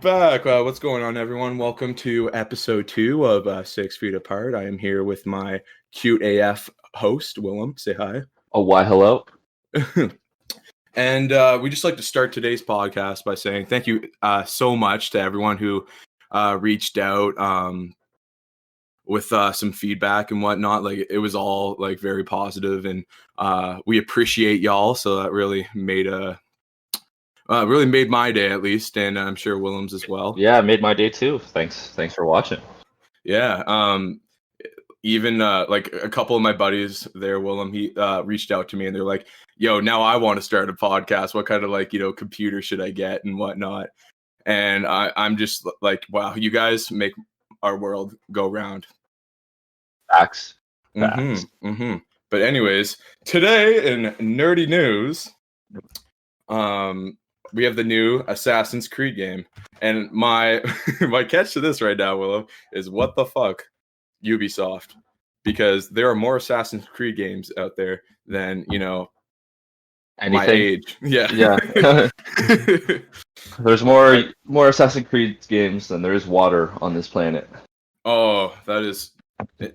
back. What's going on, everyone? Welcome to episode 2 of 6 Feet Apart. I am here with my cute AF host, Willem. Say hi. Oh, why hello? And we just like to start today's podcast by saying thank you so much to everyone who reached out with some feedback and whatnot. Like, it was all like very positive, and we appreciate y'all. So that really made my day, at least, and I'm sure Willem's as well. Yeah, it made my day too. Thanks for watching. Yeah. Even like a couple of my buddies there, Willem, he reached out to me and they're like, yo, now I want to start a podcast. What kind of computer should I get and whatnot? And I'm just like, wow, you guys make our world go round. Facts. But anyways, today in nerdy news, we have the new Assassin's Creed game. And my my catch to this right now, Willow, is what the fuck, Ubisoft? Because there are more Assassin's Creed games out there than, Anything. My age. Yeah. There's more Assassin's Creed games than there is water on this planet. Oh, that is,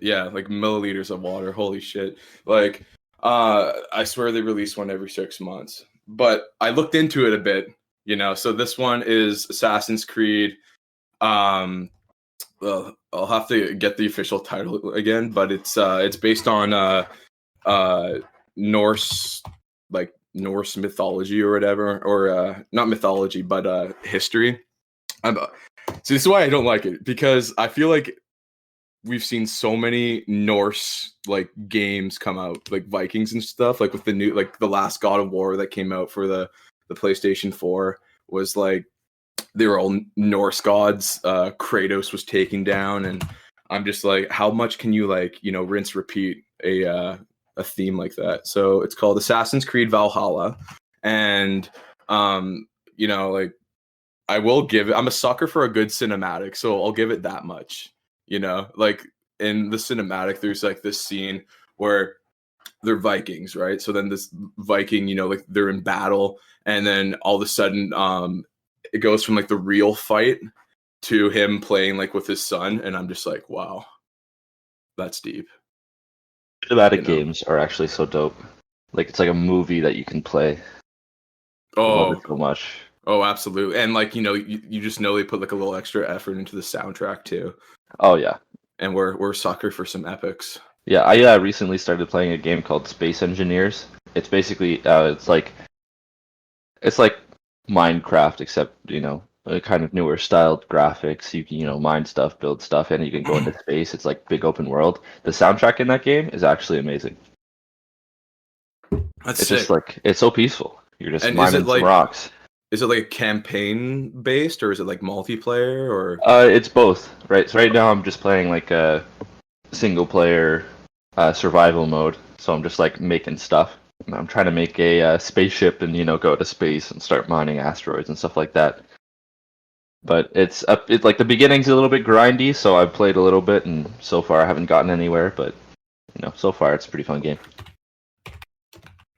yeah, like milliliters of water. Holy shit. Like, I swear they release one every 6 months. But I looked into it a bit, so this one is Assassin's Creed. Well, I'll have to get the official title again, but it's based on Norse mythology or whatever, or not mythology, but history. So this is why I don't like it, because I feel like we've seen so many Norse games come out, like Vikings and stuff, like with the new, the last God of War that came out for the PlayStation 4 was like, they were all Norse gods. Kratos was taken down, and I'm just like, how much can you rinse repeat a theme like that? So it's called Assassin's Creed Valhalla, and I will give it, I'm a sucker for a good cinematic, so I'll give it that much. Like in the cinematic, there's like this scene where they're Vikings, right? So then this Viking, they're in battle, and then all of a sudden, it goes from the real fight to him playing with his son, and I'm just like, wow, that's deep. Cinematic games are actually so dope. It's like a movie that you can play. Oh, I love it so much. Oh, absolutely. And you just know they put a little extra effort into the soundtrack too. Oh yeah. And we're a sucker for some epics. Yeah, I recently started playing a game called Space Engineers. It's basically it's like Minecraft, except a kind of newer styled graphics. You can mine stuff, build stuff, and you can go into space. It's like big open world. The soundtrack in that game is actually amazing. That's it's sick. Just it's so peaceful. You're just mining some rocks. Is it campaign based, or is it multiplayer, or? It's both, right? So right now I'm just playing a single player survival mode. So I'm just making stuff. I'm trying to make a spaceship and go to space and start mining asteroids and stuff like that. But it's the beginning's a little bit grindy, so I've played a little bit, and so far I haven't gotten anywhere. But so far it's a pretty fun game.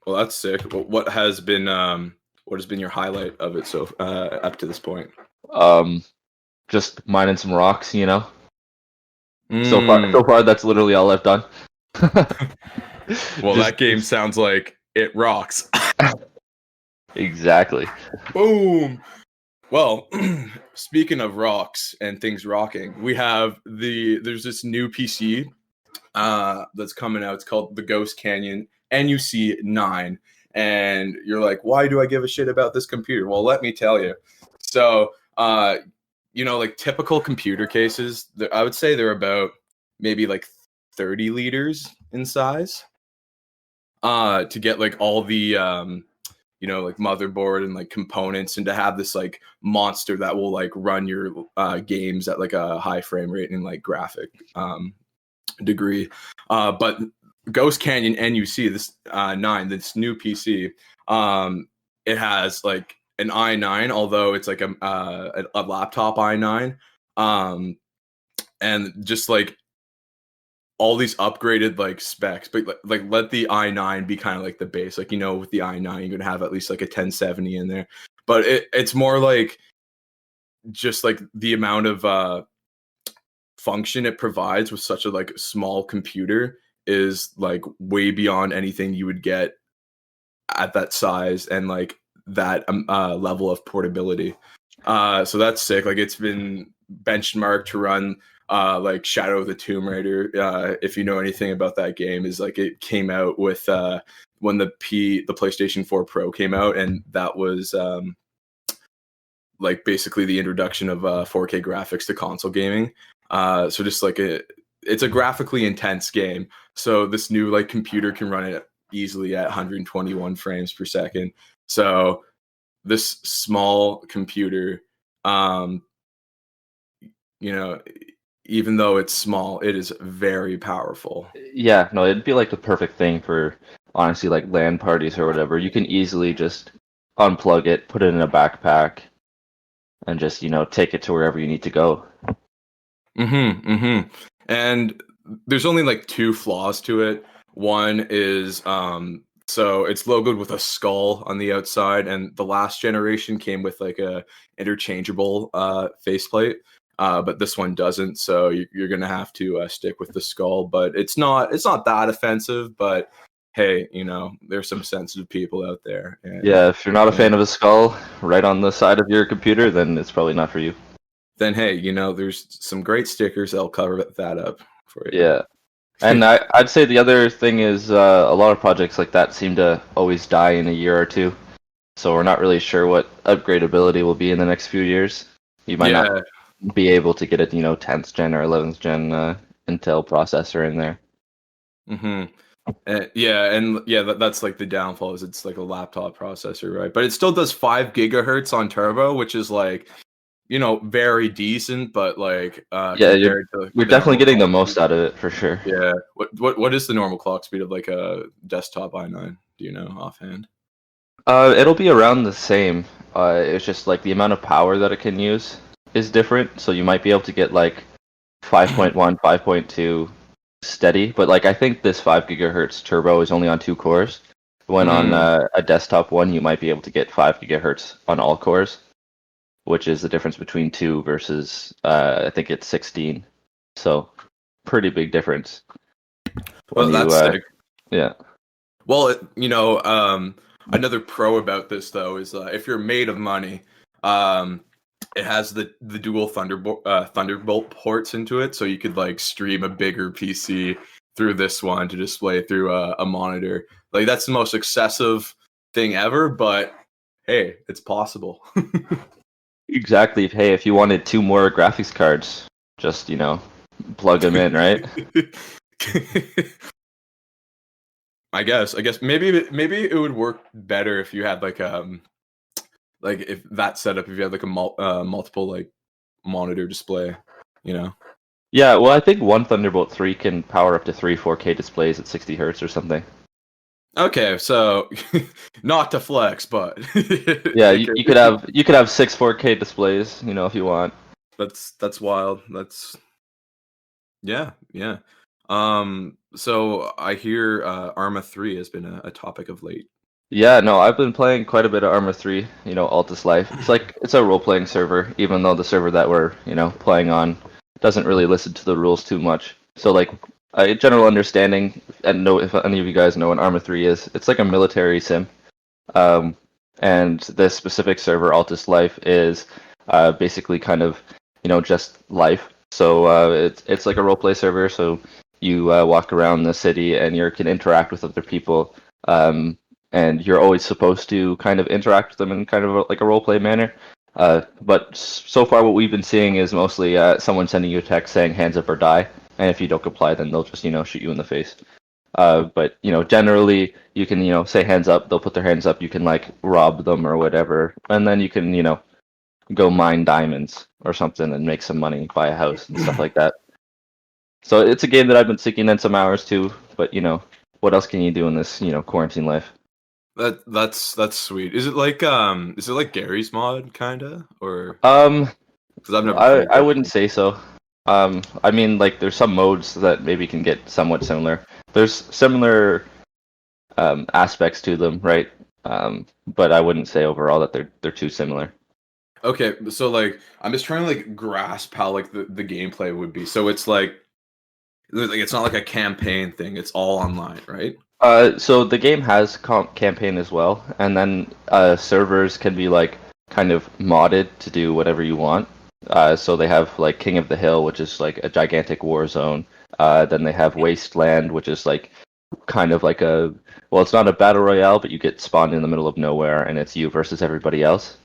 Well, that's sick. What has been your highlight of it so up to this point? Just mining some rocks, So far that's literally all I've done. Well, that game sounds like it rocks. Exactly. Boom. Well, speaking of rocks and things rocking, we have there's this new PC that's coming out. It's called the Ghost Canyon NUC 9. And you're like, why do I give a shit about this computer? Well, let me tell you. So, typical computer cases, I would say they're about maybe 30 liters in size. To get all the motherboard and components, and to have this monster that will run your games at a high frame rate and graphic degree. But Ghost Canyon NUC, this 9, this new PC, it has an i9, although it's a laptop i9, and just all these upgraded specs, but let the i9 be kind of the base. With the i9 you're gonna have at least a 1070 in there, but it's more just like the amount of function it provides with such a like small computer is like way beyond anything you would get at that size and like that level of portability. So that's sick. Like it's been benchmarked to run like Shadow of the Tomb Raider. If you know anything about that game, is like it came out with when the PlayStation 4 Pro came out, and that was like basically the introduction of 4K graphics to console gaming. So just like it's a graphically intense game. So this new like computer can run it easily at 121 frames per second. So this small computer, you know, even though it's small, it is very powerful. Yeah, no, it'd be like the perfect thing for honestly like LAN parties or whatever. You can easily just unplug it, put it in a backpack, and just, take it to wherever you need to go. And there's only like two flaws to it. One is so it's logoed with a skull on the outside, and the last generation came with like a interchangeable faceplate. But this one doesn't, so you're gonna have to stick with the skull. But it's not that offensive. But hey, there's some sensitive people out there. And, yeah, if you're not a fan of a skull right on the side of your computer, then it's probably not for you. Then hey, there's some great stickers that'll cover that up for you. Yeah, and I'd say the other thing is a lot of projects like that seem to always die in a year or two. So we're not really sure what upgradability will be in the next few years. You might not be able to get a 10th gen or 11th gen Intel processor in there. That's like the downfall, is it's like a laptop processor, right? But it still does 5 gigahertz on turbo, which is like very decent, but like we're definitely getting the most out of it for sure. Yeah. What is the normal clock speed of like a desktop i9? Do you know offhand? It'll be around the same. It's just like the amount of power that it can use is different. So you might be able to get like 5.1, 5.2 steady, but like I think this 5 gigahertz turbo is only on 2 cores. When on a desktop one, you might be able to get 5 gigahertz on all cores, which is the difference between 2 versus I think it's 16. So pretty big difference. Well, that's sick. Yeah. Well, another pro about this though is if you're made of money, it has the dual Thunderbolt ports into it, so you could like stream a bigger PC through this one to display through a monitor. Like that's the most excessive thing ever, but hey, it's possible. Exactly. Hey, if you wanted 2 more graphics cards, just plug them in, right? I guess maybe it would work better if you had like if that setup, if you had like a multiple like monitor display, Yeah, well, I think one Thunderbolt 3 can power up to 3 4K displays at 60 hertz or something. Okay, so not to flex, but yeah, you could have 6 4K displays, if you want. That's wild. That's yeah. So I hear Arma 3 has been a topic of late. Yeah, no, I've been playing quite a bit of Arma 3, Altus Life. It's a role-playing server, even though the server that we're, playing on doesn't really listen to the rules too much. So like a general understanding, and know if any of you guys know what Arma 3 is, it's like a military sim. And this specific server, Altus Life, is basically kind of, just life. So it's like a role-play server, so you walk around the city and you can interact with other people. And you're always supposed to kind of interact with them in kind of like a role-play manner. But so far what we've been seeing is mostly someone sending you a text saying hands up or die, and if you don't comply, then they'll just shoot you in the face. But generally you can say hands up, they'll put their hands up, you can like rob them or whatever, and then you can go mine diamonds or something and make some money, buy a house and stuff like that. So it's a game that I've been sinking in some hours too, but what else can you do in this quarantine life? That's sweet. Is it like Gary's mod kinda, or because I've never I wouldn't say so. I mean, like there's some modes that maybe can get somewhat similar. There's similar aspects to them, right? But I wouldn't say overall that they're too similar. Okay, so like I'm just trying to like grasp how like the gameplay would be. So it's like it's not like a campaign thing. It's all online, right? So the game has campaign as well, and then servers can be like kind of modded to do whatever you want. So they have like King of the Hill, which is like a gigantic war zone. Then they have Wasteland, which is like kind of like a, well, it's not a battle royale, but you get spawned in the middle of nowhere, and it's you versus everybody else,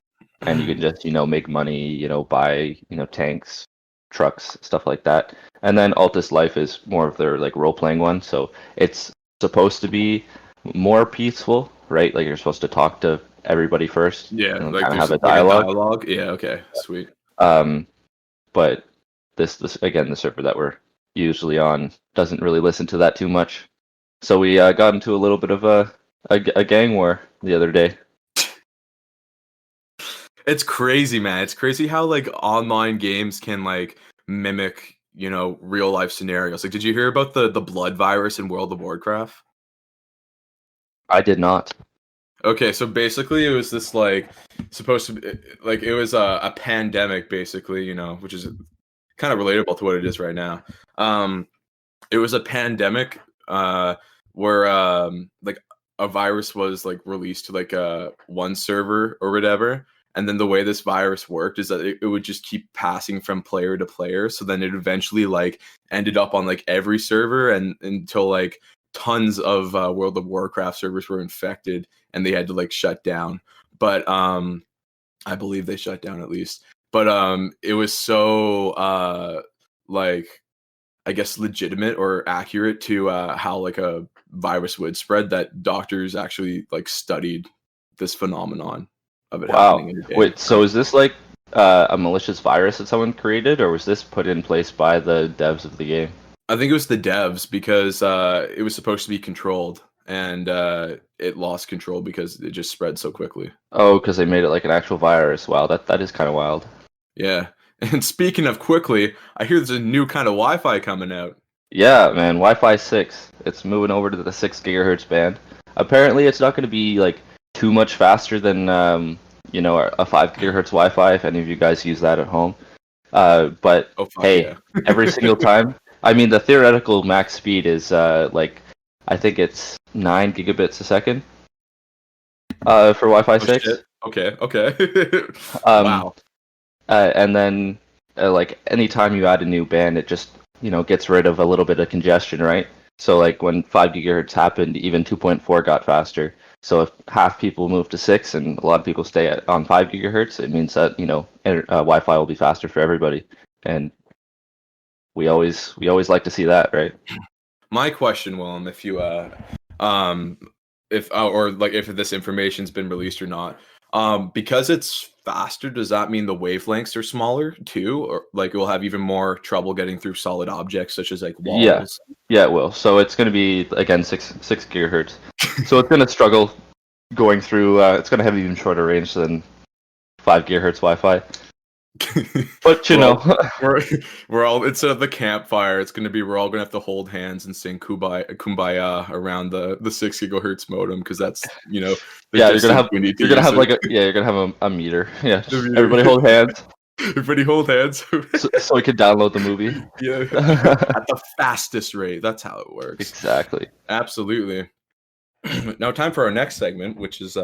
and you can just make money, buy tanks, trucks, stuff like that. And then Altus Life is more of their like role playing one, so it's supposed to be more peaceful, right? Like you're supposed to talk to everybody first Yeah, and like kind of there's have a like a dialogue. dialogue. Yeah, okay, sweet. Um, but this again, the server that we're usually on doesn't really listen to that too much. So we got into a little bit of a gang war the other day. It's crazy, man. It's crazy how like online games can like mimic, real life scenarios. Like, did you hear about the blood virus in World of Warcraft? I did not. Okay, so basically it was this like supposed to be like it was a pandemic basically, which is kind of relatable to what it is right now. It was a pandemic where like a virus was like released to like one server or whatever, and then the way this virus worked is that it would just keep passing from player to player, so then it eventually like ended up on like every server, and until like tons of World of Warcraft servers were infected and they had to like shut down. But I believe they shut down at least. But it was so like I guess legitimate or accurate to how like a virus would spread that doctors actually like studied this phenomenon of it happening Wow. in a game. Wait, so is this like a malicious virus that someone created, or was this put in place by the devs of the game? I think it was the devs because it was supposed to be controlled and it lost control because it just spread so quickly. Oh, because they made it like an actual virus. Wow, that is kind of wild. Yeah. And speaking of quickly, I hear there's a new kind of Wi-Fi coming out. Yeah, man, Wi-Fi 6. It's moving over to the 6 gigahertz band. Apparently, it's not going to be like too much faster than a 5 gigahertz Wi-Fi if any of you guys use that at home. But Oh fuck hey, yeah. every single time. I mean, the theoretical max speed is like I think it's 9 gigabits a second for Wi-Fi Oh 6. shit. Okay, okay. Um, Wow. and then like anytime you add a new band, it just gets rid of a little bit of congestion, right? So like when 5 gigahertz happened, even 2.4 got faster. So if half people move to 6 and a lot of people stay on 5 gigahertz, it means that Wi-Fi will be faster for everybody, and we always like to see that, right? My question, Willem, if you um if or like if this information's been released or not. Because it's faster, does that mean the wavelengths are smaller too? Or like it will have even more trouble getting through solid objects such as like Yeah, walls? yeah, it will. So it's going to be again six gigahertz. So it's going to struggle going through. It's going to have even shorter range than 5 gigahertz Wi-Fi. But we're all we're, we're all instead of the campfire, it's gonna be we're all gonna have to hold hands and sing kumbaya around the 6 gigahertz modem because that's the yeah, distance we need to you're gonna use have it. you're gonna have a meter. Yeah, The just everybody meter. hold hands Everybody hold hands. so we can download the movie. Yeah, at the fastest rate. That's how it works. Exactly. Absolutely. Now, time for our next segment, which is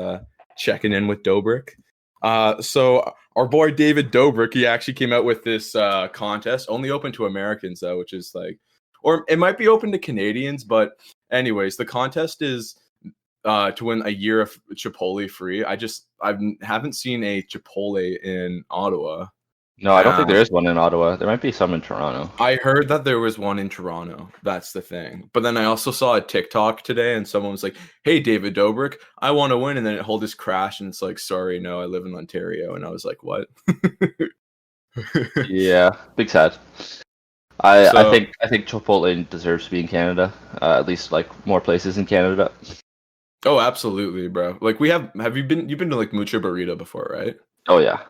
checking in with Dobrik. So our boy David Dobrik, he actually came out with this contest, only open to Americans though, which is like, or it might be open to Canadians, but anyways, the contest is to win a year of Chipotle free. I haven't seen a Chipotle in Ottawa. No, I don't think there is one in Ottawa. There might be some in Toronto. I heard that there was one in Toronto. That's the thing. But then I also saw a TikTok today, and someone was like, "Hey, David Dobrik, I want to win," and then it hold this crash, and it's like, "Sorry, no, I live in Ontario," and I was like, "What?" Yeah, big sad. I So, think Chipotle deserves to be in Canada. At least like more places in Canada. oh, absolutely, bro. Like have you've been to like Mucha Burrito before, right? Oh yeah,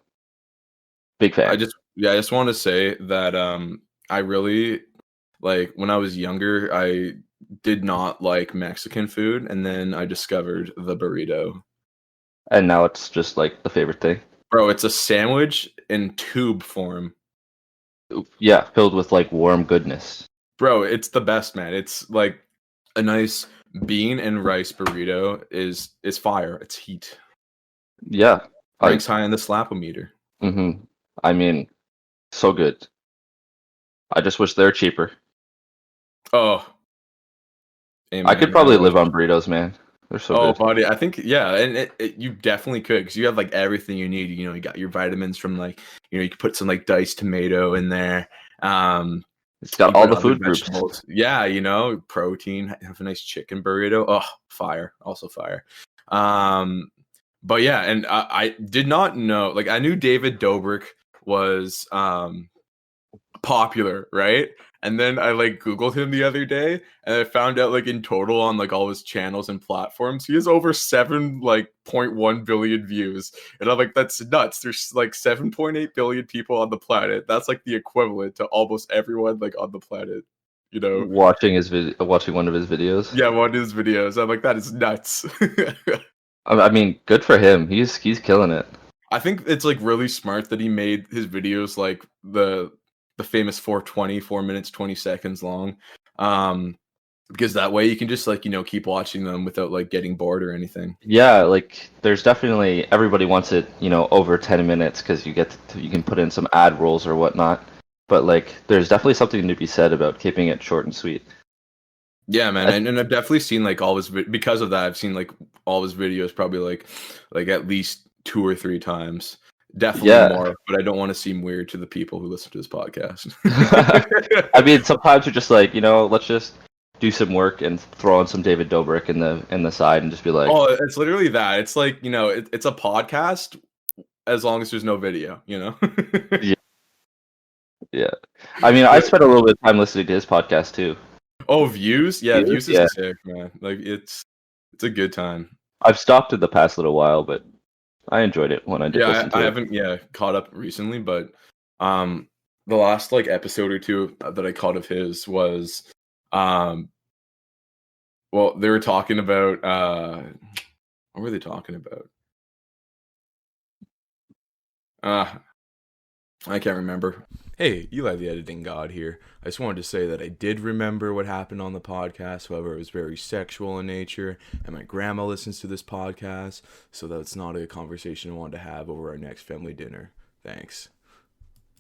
big fan. I just want to say that I really like when I was younger, I did not like Mexican food, and then I discovered the burrito. And now it's just like the favorite thing. Bro, it's a sandwich in tube form. Yeah, filled with like warm goodness. Bro, it's the best, man. It's like a nice bean and rice burrito is fire. It's heat. Yeah, Ranks high on the slapometer. I mean, so good. I just wish they're cheaper. Oh, I could amen, man. probably live on burritos, man. They're so Oh, good. buddy, I think yeah, and you definitely could because you have like everything you need. You know, you got your vitamins from like you can put some like diced tomato in there. It's got You all put the other food groups. vegetables. Yeah, protein. Have a nice chicken burrito. Oh, fire! Also fire. But yeah, and I did not know. Like, I knew David Dobrik was popular, right? And then I like Googled him the other day, and I found out like in total on like all his channels and platforms, he has over 7.1 billion views. And I'm like, that's nuts. There's like 7.8 billion people on the planet. That's like the equivalent to almost everyone like on the planet. You know? Watching one of his videos. Yeah, one of his videos. I'm like, that is nuts. I mean, good for him. He's killing it. I think it's like really smart that he made his videos like the famous 420, 4 minutes 20 seconds long, because that way you can just like keep watching them without like getting bored or anything. Yeah, like there's definitely everybody wants it, over 10 minutes because you can put in some ad rolls or whatnot. But like, there's definitely something to be said about keeping it short and sweet. Yeah, man, and I've definitely seen like all his because of that. I've seen like all his videos probably like at least 2 or 3 times. Definitely more, but I don't want to seem weird to the people who listen to this podcast. I mean, sometimes you're just like, let's just do some work and throw on some David Dobrik in the side and just be like, oh, it's literally that. It's like it's a podcast as long as there's no video. Yeah. Yeah. I mean, I spent a little bit of time listening to his podcast too. Oh, Views? Yeah, Views is sick, man. Like it's a good time. I've stopped in the past little while, but I enjoyed it when I did listen to it. I haven't caught up recently, but the last like episode or two that I caught of his was well, they were talking about what were they talking about? I can't remember. Hey, Eli the editing god here. I just wanted to say that I did remember what happened on the podcast. However, it was very sexual in nature, and my grandma listens to this podcast, so that's not a conversation I want to have over our next family dinner. Thanks.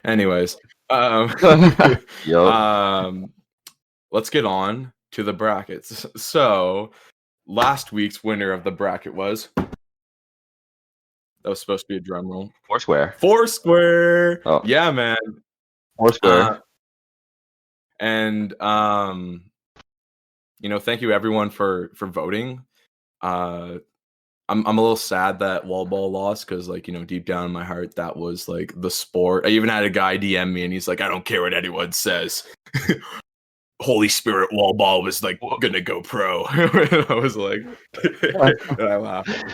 Anyways, let's get on to the brackets. So, last week's winner of the bracket was... That was supposed to be a drum roll. Foursquare. Oh. Yeah, man. Foursquare. And thank you everyone for voting. I'm a little sad that wall ball lost because deep down in my heart that was like the sport. I even had a guy DM me and he's like, I don't care what anyone says. Holy Spirit wall ball was like gonna go pro. I was like, and I laughed.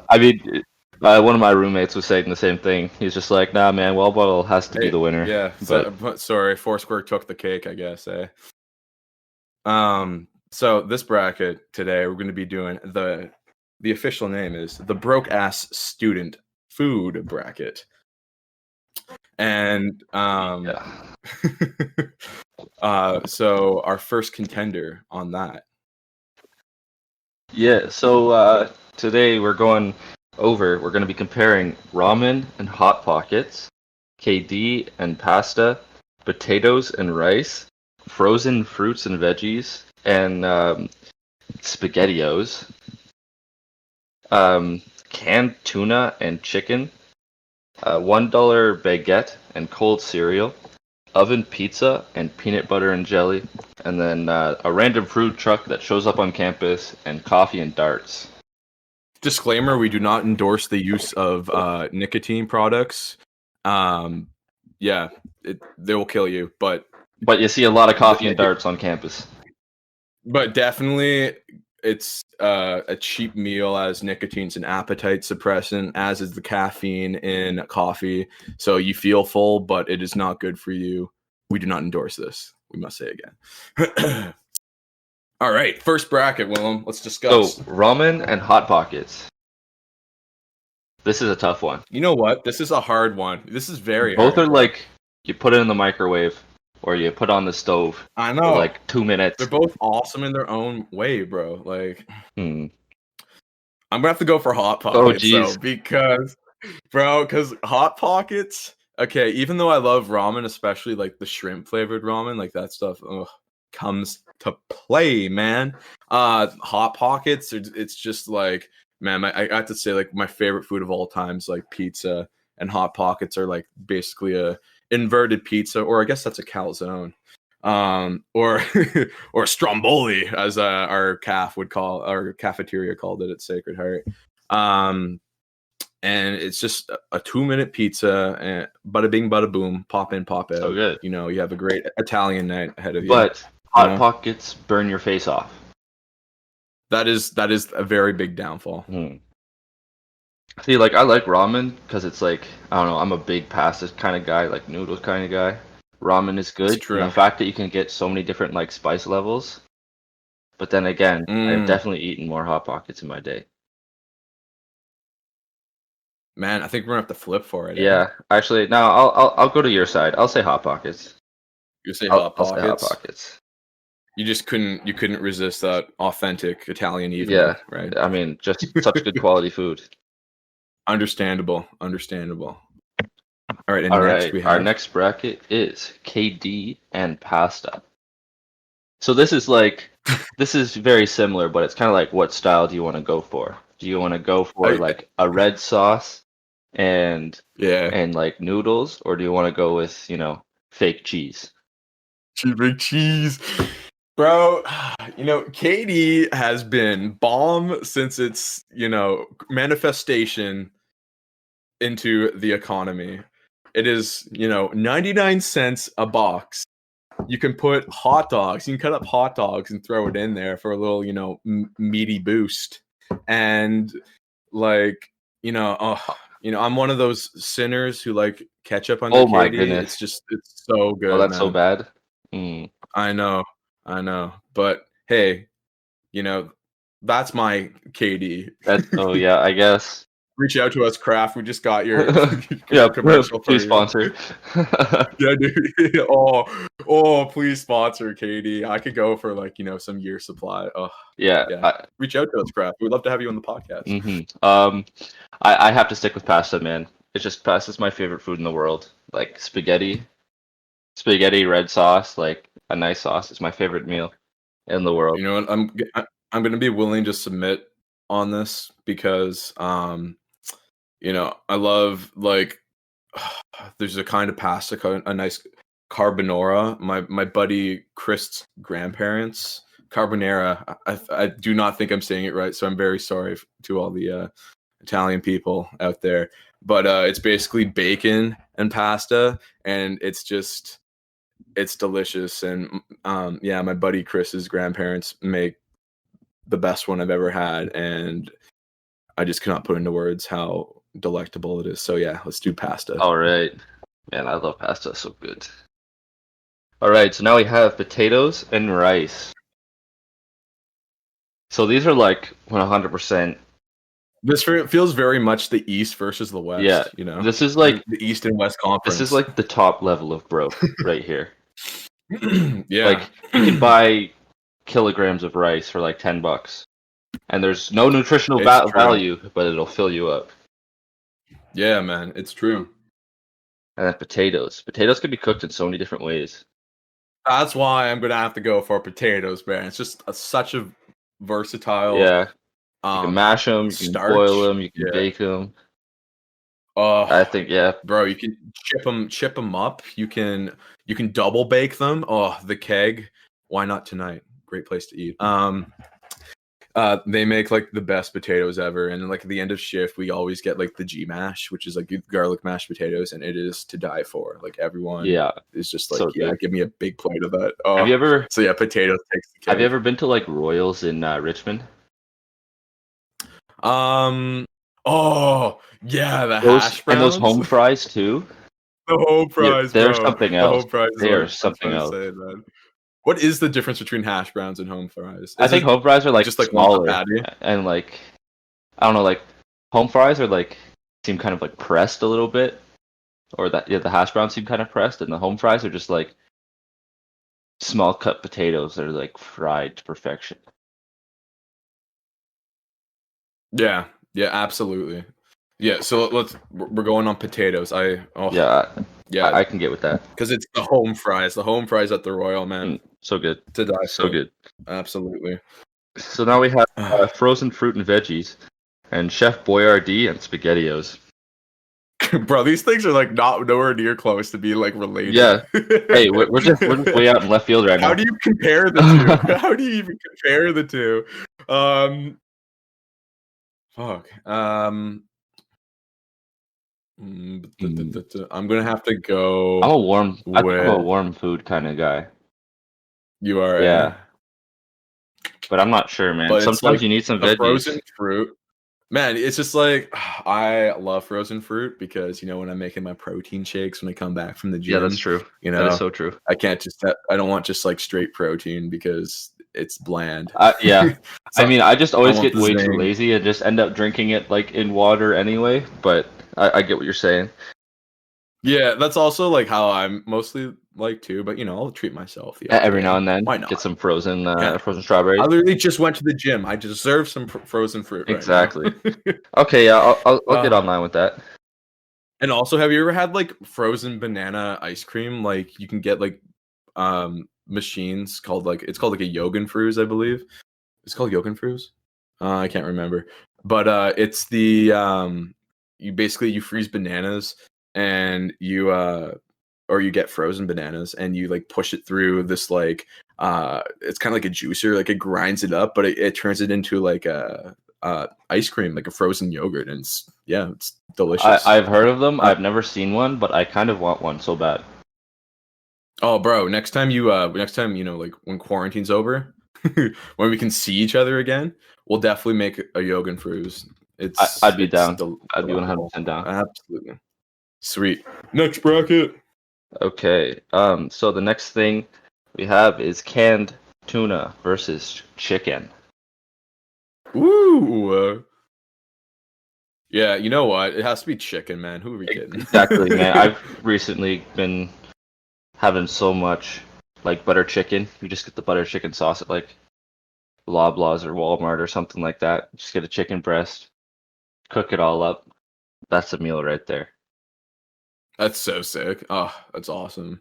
I mean, one of my roommates was saying the same thing. He's just like, nah, man, wall ball has to be the winner. Yeah, but sorry, Foursquare took the cake, I guess. So this bracket today, we're going to be doing the official name is the Broke Ass Student Food Bracket, and so our first contender on that. Yeah. So today we're going to be comparing ramen and hot pockets, KD and pasta, potatoes and rice, frozen fruits and veggies, and SpaghettiOs, canned tuna and chicken, $1 baguette and cold cereal, oven pizza and peanut butter and jelly, and then a random food truck that shows up on campus, and coffee and darts. Disclaimer: we do not endorse the use of nicotine products. They will kill you, but you see a lot of coffee and darts on campus. But definitely, it's a cheap meal, as nicotine's an appetite suppressant, as is the caffeine in coffee. So you feel full, but it is not good for you. We do not endorse this. We must say again. All right, first bracket, Willem. Let's discuss. So, ramen and hot pockets. This is a tough one. You know what? This is a hard one. This is very Both hard. are like you put it in the microwave or you put on the stove I for know. like 2 minutes. They're both awesome in their own way, bro. Like, Hmm. I'm gonna have to go for Hot Oh, Pockets though, geez. because Hot Pockets. Okay, even though I love ramen, especially like the shrimp flavored ramen, like that stuff comes to play, man. Hot Pockets, it's just like, man, I have to say, like, my favorite food of all time is like pizza, and Hot Pockets are like basically a inverted pizza, or I guess that's a calzone, or or stromboli, as our cafeteria called it at Sacred Heart. And it's just a 2-minute pizza, and bada bing, bada boom, pop in, pop out. So good. You know, you have a great Italian night ahead of you. But Hot know? Pockets burn your face off. That is a very big downfall. See, like, I like ramen because it's like, I don't know, I'm a big pasta kind of guy, like noodles kind of guy. Ramen is good. It's true. And the fact that you can get so many different like spice levels. But then again, I've definitely eaten more Hot Pockets in my day. Man, I think we're gonna have to flip for it. Yeah, actually, no, I'll go to your side. I'll say Hot Pockets. You say Hot Pockets. I'll say Hot Pockets. You just couldn't resist that authentic Italian evening. Yeah, right. I mean, just such good quality food. Understandable. All right. And All next right, we have our next bracket is KD and pasta. So this is like, this is very similar, but it's kind of like, what style do you want to go for? Do you want to go for like a red sauce and like noodles, or do you want to go with, you know, fake cheese? Big cheese. Bro, you know, Katie has been bomb since its, you know, manifestation into the economy. It is, you know, 99 cents a box. You can put hot dogs, you can cut up hot dogs and throw it in there for a little, you know, meaty boost. And like, you know, I'm one of those sinners who like ketchup on their my Katie. goodness. It's so good. Oh, that's man. so bad. I know. But hey, you know, that's my KD. Oh yeah, I guess. Reach out to us, Kraft. We just got your Yeah, commercial. please sponsor. Yeah, dude. Oh, please sponsor KD. I could go for like, you know, some year supply. Oh, yeah. Reach out to us, Kraft. We'd love to have you on the podcast. I have to stick with pasta, man. It's just, pasta's my favorite food in the world. Like spaghetti, red sauce, like a nice sauce is my favorite meal in the world. You know what? I'm gonna be willing to submit on this because you know, I love like there's a kind of pasta, a nice carbonara. My buddy Chris's grandparents, carbonara. I do not think I'm saying it right, so I'm very sorry to all the Italian people out there. But it's basically bacon and pasta, and it's delicious. And yeah, my buddy Chris's grandparents make the best one I've ever had, and I just cannot put into words how delectable it is. So yeah, let's do pasta. All right. Man, I love pasta, so good. All right, so now we have potatoes and rice. So these are like 100%. This feels very much the East versus the West. Yeah, you know, this is like the East and West Conference. This is like the top level of broke right here. Yeah, like you can buy kilograms of rice for like $10, and there's no nutritional value, but it'll fill you up. Yeah, man, it's true. And then potatoes can be cooked in so many different ways. That's why I'm gonna have to go for potatoes, man. It's just such a versatile. Yeah, you can mash them, you can boil them, you can bake them. Oh, I think bro, you can chip them up. You can double bake them. Oh, the keg. Why not tonight? Great place to eat. They make like the best potatoes ever, and like at the end of shift, we always get like the G mash, which is like garlic mashed potatoes, and it is to die for. Like everyone, is just like, so give me a big plate of that. Oh, have you ever? So yeah, potatoes takes the cake. Have you ever been to like Royals in Richmond? Oh yeah, the hash browns and those home fries too. The home fries, they're something else. They are something else. What is the difference between hash browns and home fries? I think home fries are like just like smaller, and like I don't know, like home fries are like seem kind of like pressed a little bit, or that the hash browns seem kind of pressed, and the home fries are just like small cut potatoes that are like fried to perfection. Yeah, absolutely. Yeah, so we're going on potatoes. Yeah, I can get with that. Because it's the home fries. The home fries at the Royal, man. So good. To die So for. good. Absolutely. So now we have frozen fruit and veggies, and Chef Boyardee and SpaghettiOs. Bro, these things are like nowhere near close to be like related. Yeah. Hey, we're just way out in left field right now. How do you compare the two? How do you even compare the two? Fuck. I'm gonna have to go. I think I'm a warm food kind of guy. You are, yeah. But I'm not sure, man. But sometimes like you need some veggies. Frozen fruit. Man, it's just like I love frozen fruit because when I'm making my protein shakes when I come back from the gym. Yeah, that's true. That is so true. I can't just. I don't want just like straight protein because it's bland. Yeah, So I mean, I just always get way zing. too lazy and just end up drinking it like in water anyway. But I get what you're saying. Yeah, that's also like how I'm mostly like too. But I'll treat myself Every now and then. Why not? Get some frozen strawberries. I literally just went to the gym. I deserve some frozen fruit. Exactly. Right Okay, yeah, I'll get online with that. And also, have you ever had like frozen banana ice cream? Like you can get like machines called like it's called like a Yogenfruz, I believe. It's called Yogenfruz. I can't remember, but it's the you freeze bananas and you or you get frozen bananas and you like push it through this like it's kind of like a juicer, like it grinds it up, but it turns it into like a ice cream, like a frozen yogurt, and it's delicious. I've heard of them. I've never seen one, but I kind of want one so bad. Oh, bro! Next time like when quarantine's over, when we can see each other again, we'll definitely make a Yogenfruz. I'd be down. I'd be 100% down. Absolutely. Sweet. Next bracket. Okay. So the next thing we have is canned tuna versus chicken. Woo! Yeah, you know what? It has to be chicken, man. Who are we kidding? Exactly, man. I've recently been having so much like butter chicken. You just get the butter chicken sauce at like Loblaws or Walmart or something like that. Just get a chicken breast, cook it all up. That's a meal right there. That's so sick. Oh, that's awesome.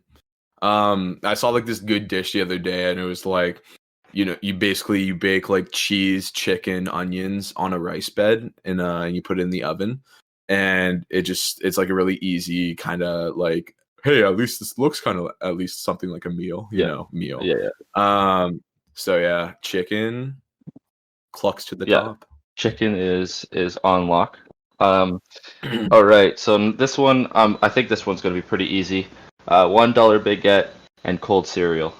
I saw like this good dish the other day, and it was like, you bake like cheese, chicken, onions on a rice bed, and you put it in the oven, and it's like a really easy kind of like, hey, at least this looks kind of at least something like a meal, meal. Yeah. So yeah, chicken clucks to the top. Chicken is on lock. All right, so this one, I think this one's gonna be pretty easy. $1 baguette and cold cereal.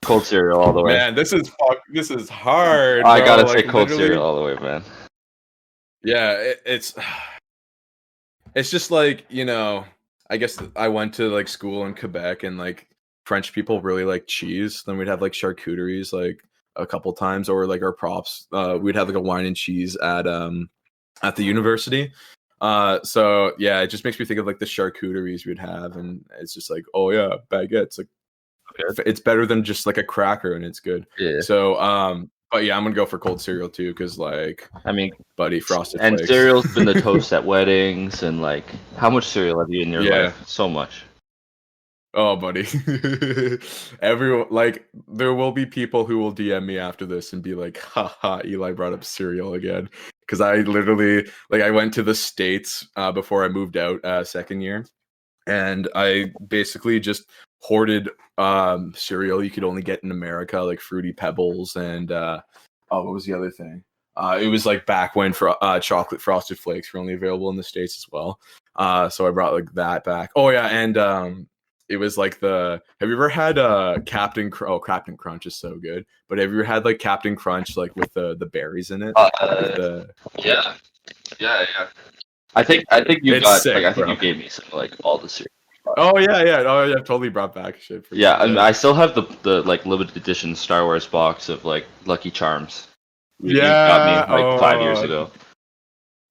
Cold cereal all the way. Man, this is hard. I gotta say cold cereal all the way, man. Yeah, it's just like, I guess I went to like school in Quebec, and like French people really like cheese. Then we'd have like charcuteries like a couple times, or like our props. We'd have like a wine and cheese at the university. So yeah, it just makes me think of like the charcuteries we'd have, and it's just like, oh yeah, baguettes. Like, it's better than just like a cracker, and it's good. Yeah. So but yeah, I'm gonna go for cold cereal too, because like, I mean, buddy, Frosted and Flakes. Cereal's been the toast at weddings, and like, how much cereal have you in your life? So much. Oh, buddy. Everyone, like, there will be people who will DM me after this and be like, haha, Eli brought up cereal again. Because I literally, like, I went to the States before I moved out second year. And I basically just hoarded cereal you could only get in America, like Fruity Pebbles and, what was the other thing? It was like back when chocolate Frosted Flakes were only available in the States as well. So I brought like that back. Oh, yeah. And, it was like have you ever had Captain Crunch is so good, but have you ever had like Captain Crunch like with the berries in it? Yeah. I think you it's got sick, like, I think bro. you gave me some like all the cereal. Oh yeah. Oh yeah, totally brought back shit for I mean, I still have the like limited edition Star Wars box of like Lucky Charms. You got me like 5 years ago.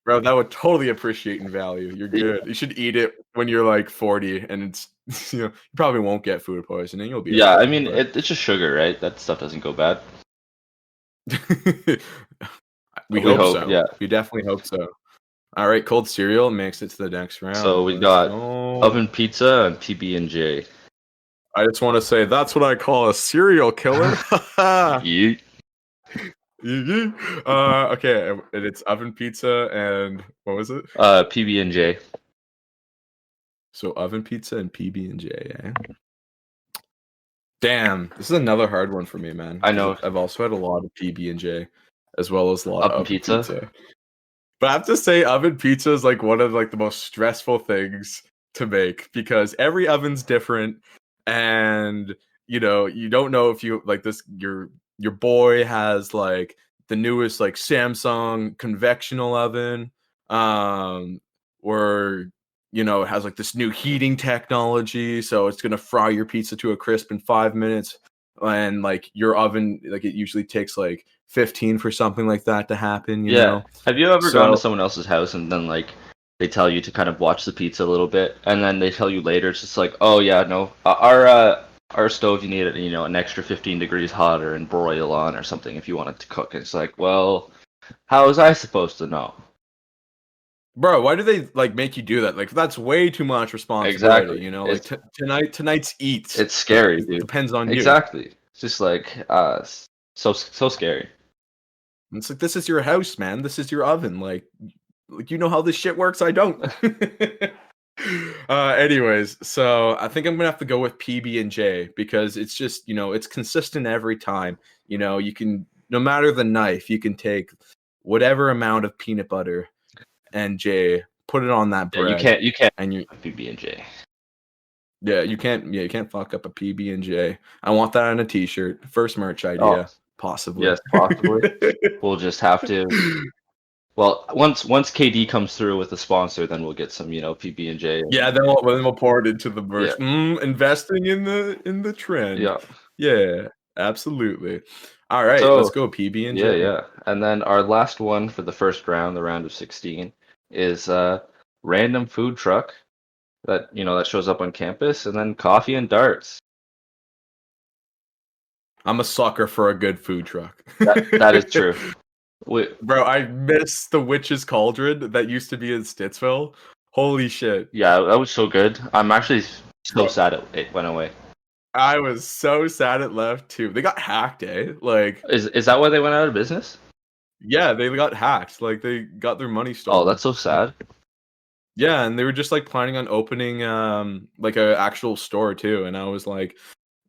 Bro, that would totally appreciate in value. You're good. You should eat it when you're like 40, and it's you probably won't get food poisoning. You'll be Yeah, I okay. mean it's just sugar, right? That stuff doesn't go bad. We We hope hope, so. yeah. We definitely hope so. All right, cold cereal makes it to the next So round. we Let's got go. oven pizza and PB&J. I just want to say that's what I call a serial killer. Yeet. Okay, and it's oven pizza and what was it? PB&J. So oven pizza and PB&J. Eh? Damn, this is another hard one for me, man. I 'Cause know. I've also had a lot of PB&J as well as a lot of Oven oven pizza. pizza. But I have to say, oven pizza is like one of like the most stressful things to make because every oven's different, and you don't know if you like this. Your boy has like the newest like Samsung convectional oven, or it has like this new heating technology, so it's gonna fry your pizza to a crisp in 5 minutes, and like your oven, like it usually takes like 15 for something like that to happen. Yeah. Have you ever gone to So someone else's house and then like they tell you to kind of watch the pizza a little bit, and then they tell you later it's just like, oh yeah, no, our stove, you need it, an extra 15 degrees hotter and broil on or something if you want it to cook. It's like, well, how was I supposed to know? bro, why do they like make you do that? Like that's way too much responsibility. Exactly. Like tonight's eat It's scary, it dude. depends on you. Exactly. It's just like so scary. It's like this is your house, man. This is your oven. Like you know how this shit works. I don't. Anyways, so I think I'm gonna have to go with PB&J because it's just it's consistent every time. You can, no matter the knife, you can take whatever amount of peanut butter and J, put it on that Yeah, bread, you can't and you PB&J. you can't fuck up a PB&J. I want that on a t-shirt. First merch Oh, idea, possibly. yes, possibly. We'll just have to. Well, once KD comes through with a sponsor, then we'll get some, PB&J. Yeah, then we'll pour it into the merch. Yeah, Investing in the trend. yeah. Yeah, absolutely. All right, let's So, go PB&J. yeah. And then our last one for the first round, the round of 16, is random food truck that shows up on campus, and then coffee and darts. I'm a sucker for a good food truck. That is true. Bro, I miss the Witch's Cauldron that used to be in Stittsville. Holy shit. Yeah, that was so good. I'm actually so sad it went away. I was so sad it left too. They got hacked, eh? Like, Is that why they went out of business? yeah, they got hacked. Like, they got their money Oh, stolen. that's so sad. Yeah, and they were just like planning on opening like a actual store too, and I was like,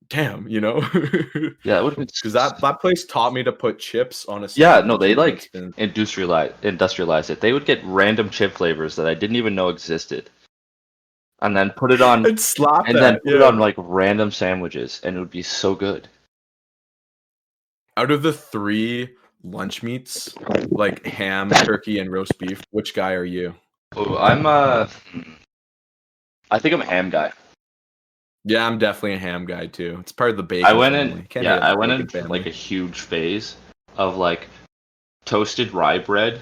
damn, Yeah, it would have been. because that place taught me to put chips on a Yeah, sandwich no, they and then like spin. industrialize it. They would get random chip flavors that I didn't even know existed, and then put it on, And slap and then that, put it yeah. on like random sandwiches, and it would be so good. Out of the 3 lunch meats, like ham, turkey, and roast beef, which guy are you? Oh, I think I'm a ham guy. Yeah, I'm definitely a ham guy too. It's part of the bacon I went family. in, Can't yeah, hate I the went bacon in family. like a huge phase of like toasted rye bread,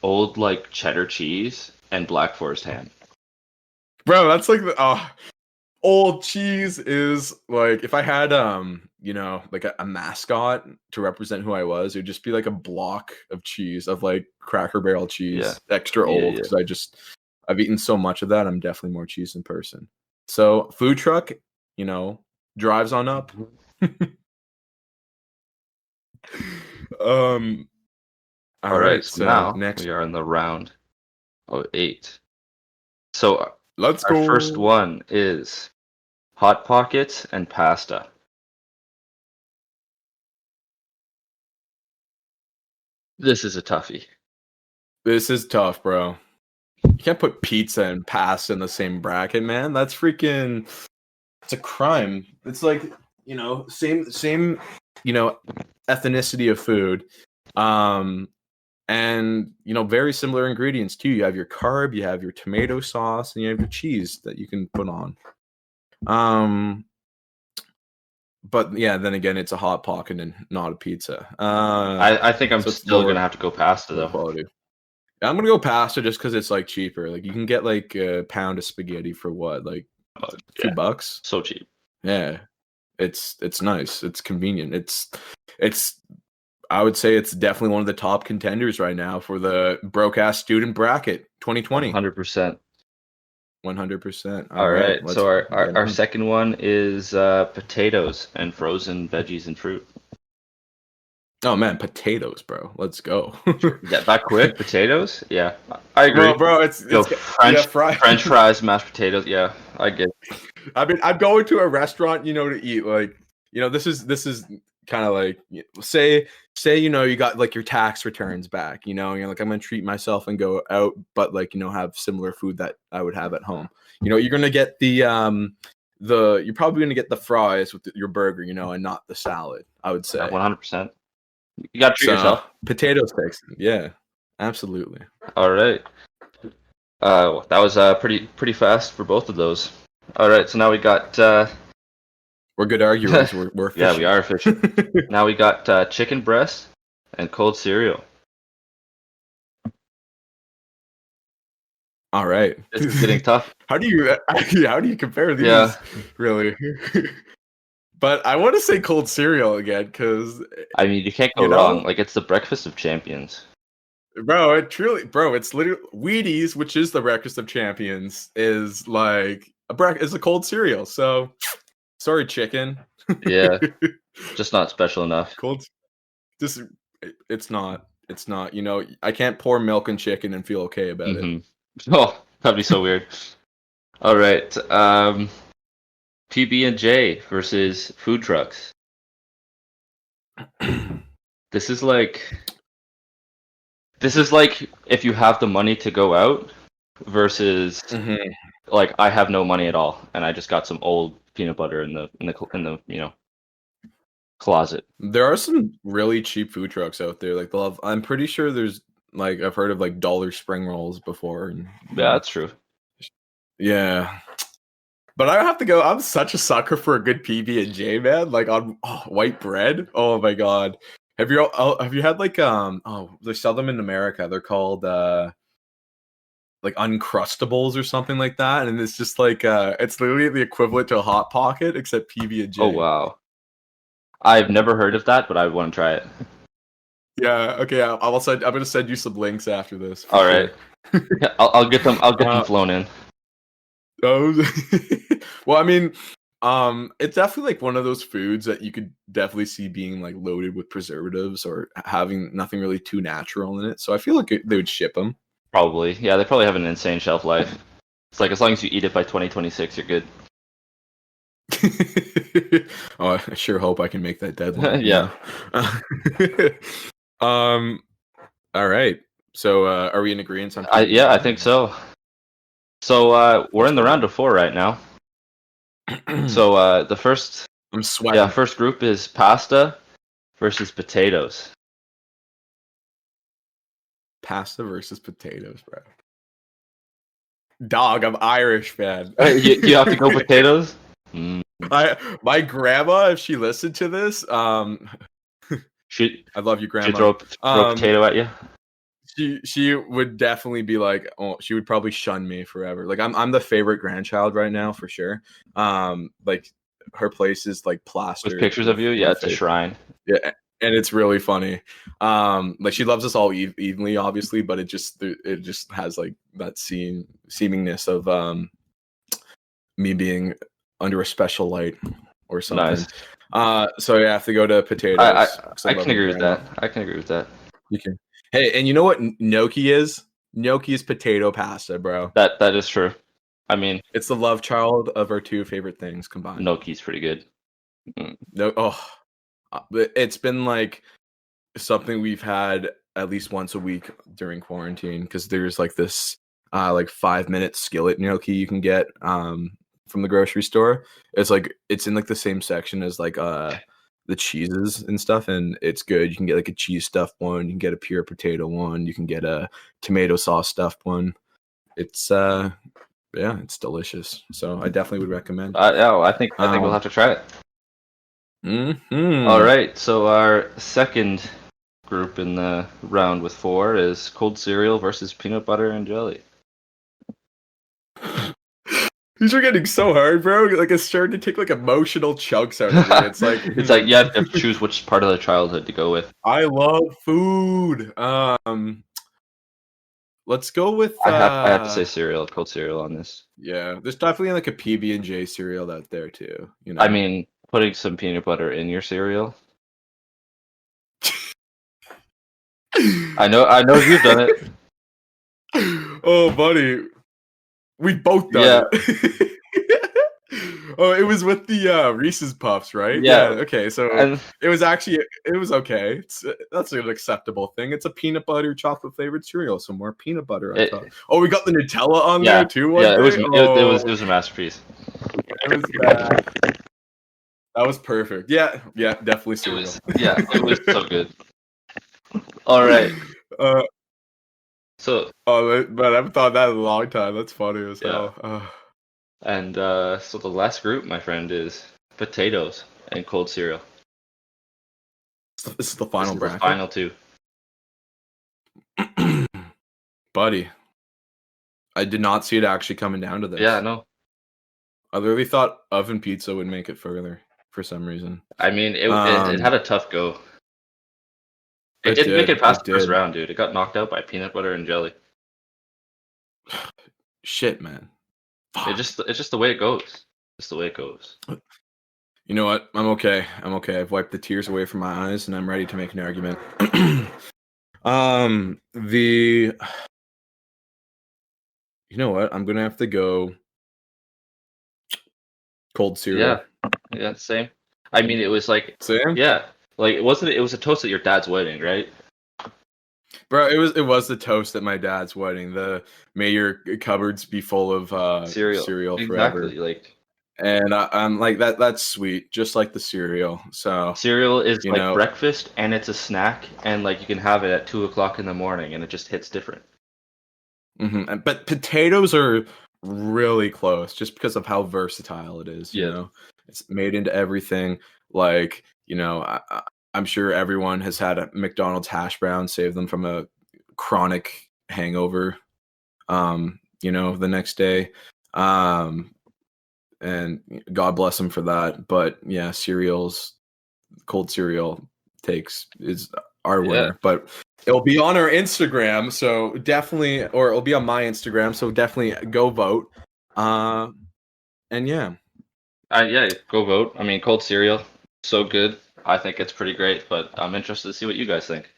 old like cheddar cheese, and black forest ham. Bro, that's like old cheese is like, if I had like a mascot to represent who I was, it would just be like a block of cheese, of like Cracker Barrel cheese, extra old, because I've eaten so much of that. I'm definitely more cheese in person. So food truck, drives on up. All right, so so now next we are in the round of 8. So let's our go. first one is Hot Pockets and pasta. This is a toughie. This is tough, bro. You can't put pizza and pasta in the same bracket, man. That's freaking. It's a crime. It's like same ethnicity of food, and very similar ingredients too. You have your carb, you have your tomato sauce, and you have your cheese that you can put on. But yeah, then again, it's a hot pocket and not a pizza. I think I'm so it's still lower gonna have to go pasta though. quality. I'm gonna go pasta just because it's like cheaper. Like you can get like a pound of spaghetti for what, like $2? So cheap. Yeah, it's nice. It's convenient. It's. I would say it's definitely one of the top contenders right now for the broke ass student bracket 2020. 100%. 100%. All right. Let's So get our on. second one is potatoes and frozen veggies and fruit. Oh man, potatoes, bro. Let's go. That quick? Potatoes? Yeah, I agree. Bro, Yo, it's yeah, French fries, mashed potatoes. Yeah, I get it. I mean, I'm going to a restaurant, to eat. Like, this is kind of like say you got like your tax returns back, and you're like, I'm gonna treat myself and go out, but like have similar food that I would have at home. You're gonna get you're probably gonna get the fries with your burger, and not the salad. I would say 100%. You gotta treat so. yourself. Potato sticks, yeah, absolutely. All right. That was pretty fast for both of those. All right, so now we got. We're good arguers. We're efficient. Yeah, we are efficient. Now we got chicken breast and cold cereal. All right, This is getting tough. How do you compare these? Yeah. Really? But I want to say cold cereal again because I mean, you can't go wrong. Like, it's the breakfast of champions. Bro, it's literally Wheaties, which is the breakfast of champions, is like is a cold cereal. So, sorry, chicken. Yeah, just not special enough. Cold, just it's not. It's not. I can't pour milk and chicken and feel okay about it. Oh, that'd be so weird. All right, PB&J versus food trucks. This is like if you have the money to go out versus like I have no money at all and I just got some old peanut butter in the closet. There are some really cheap food trucks out there. Like I'm pretty sure there's like I've heard of like dollar spring rolls before. And, yeah, that's true. Yeah. But I have to go. I'm such a sucker for a good PB&J, man. Like on white bread. Oh my god. Have you had like they sell them in America. They're called like Uncrustables or something like that, and it's just like it's literally the equivalent to a Hot Pocket except PB&J. Oh wow. I've never heard of that, but I want to try it. Yeah, okay. I'm gonna send you some links after this. All right. Yeah, I'll get them flown in. Oh, well, I mean, it's definitely like one of those foods that you could definitely see being like loaded with preservatives or having nothing really too natural in it. So I feel like they would ship them. Probably, yeah. They probably have an insane shelf life. It's like as long as you eat it by 2026, you're good. Oh, I sure hope I can make that deadline. Yeah. All right. So, are we in agreement on? Yeah, I think so. So we're in the round of 4 right now. So the first, I'm sweating. Yeah, first group is pasta versus potatoes. Pasta versus potatoes, bro. Dog, I'm Irish, man. You have to go potatoes. My grandma, if she listened to this, I love you, grandma. She'd throw a potato at you. She would definitely be like, oh, she would probably shun me forever. Like I'm the favorite grandchild right now for sure. Like her place is like plastered with pictures of you. Yeah, it's a shrine. Yeah, and it's really funny. Like she loves us all evenly, obviously, but it just has like that seemingness of me being under a special light or something. Nice. So you have to go to potatoes. I can agree with that. I can agree with that. You can. Hey, and you know what gnocchi is? Gnocchi is potato pasta, bro. That is true. I mean, it's the love child of our two favorite things combined. Gnocchi's pretty good. It's been like something we've had at least once a week during quarantine because there's like this like 5-minute skillet gnocchi you can get from the grocery store. It's in like the same section as like the cheeses and stuff, and it's good. You can get like a cheese stuffed one, you can get a pure potato one, you can get a tomato sauce stuffed one. It's it's delicious. So I definitely would recommend. I think we'll have to try it. All right, so our second group in the round with 4 is cold cereal versus peanut butter and jelly. These are getting so hard, bro. Like it's starting to take like emotional chunks out of me. It's like It's like you have to choose which part of the childhood to go with. I love food. Let's go with. I have to say cereal, cold cereal on this. Yeah, there's definitely like a PB&J cereal out there too. You know. I mean, putting some peanut butter in your cereal. I know you've done it. Oh, buddy, we both done it. Oh, it was with the Reese's Puffs, right? Yeah. Okay, so it was okay. That's an acceptable thing. It's a peanut butter chocolate flavored cereal, so more peanut butter on top. Oh, we got the Nutella on there too. Yeah, it was a masterpiece. It was bad. That was perfect. Yeah, definitely cereal. It was so good. All right. But I haven't thought that in a long time. That's funny as hell. And so the last group, my friend, is potatoes and cold cereal. This is the final bracket. The final 2. Buddy, I did not see it actually coming down to this. Yeah, no. I literally thought oven pizza would make it further for some reason. I mean, it had a tough go. It didn't make it past the first round, dude. It got knocked out by peanut butter and jelly. Shit, man. It's just the way it goes. It's the way it goes. You know what? I'm okay. I've wiped the tears away from my eyes, and I'm ready to make an argument. You know what? I'm gonna have to go cold cereal. Yeah, same. I mean, it was like same. Yeah, like it was a toast at your dad's wedding, right? Bro, it was the toast at my dad's wedding. The may your cupboards be full of cereal forever. Exactly, and I'm like that's sweet, just like the cereal. So cereal is like breakfast, and it's a snack, and like you can have it at 2:00 in the morning, and it just hits different. Mm-hmm. But potatoes are really close, just because of how versatile it is. You know, it's made into everything. Like I'm sure everyone has had a McDonald's hash brown save them from a chronic hangover. The next day. And God bless them for that. But yeah, cold cereal is our winner. But it'll be on our Instagram, so definitely, or it'll be on my Instagram, so definitely go vote. And yeah. Go vote. I mean, cold cereal, so good. I think it's pretty great, but I'm interested to see what you guys think.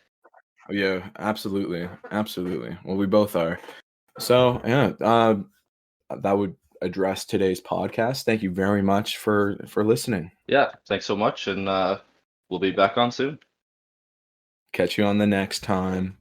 Yeah, absolutely. Well, we both are. So yeah, that would address today's podcast. Thank you very much for listening. Yeah, thanks so much, and we'll be back on soon. Catch you on the next time.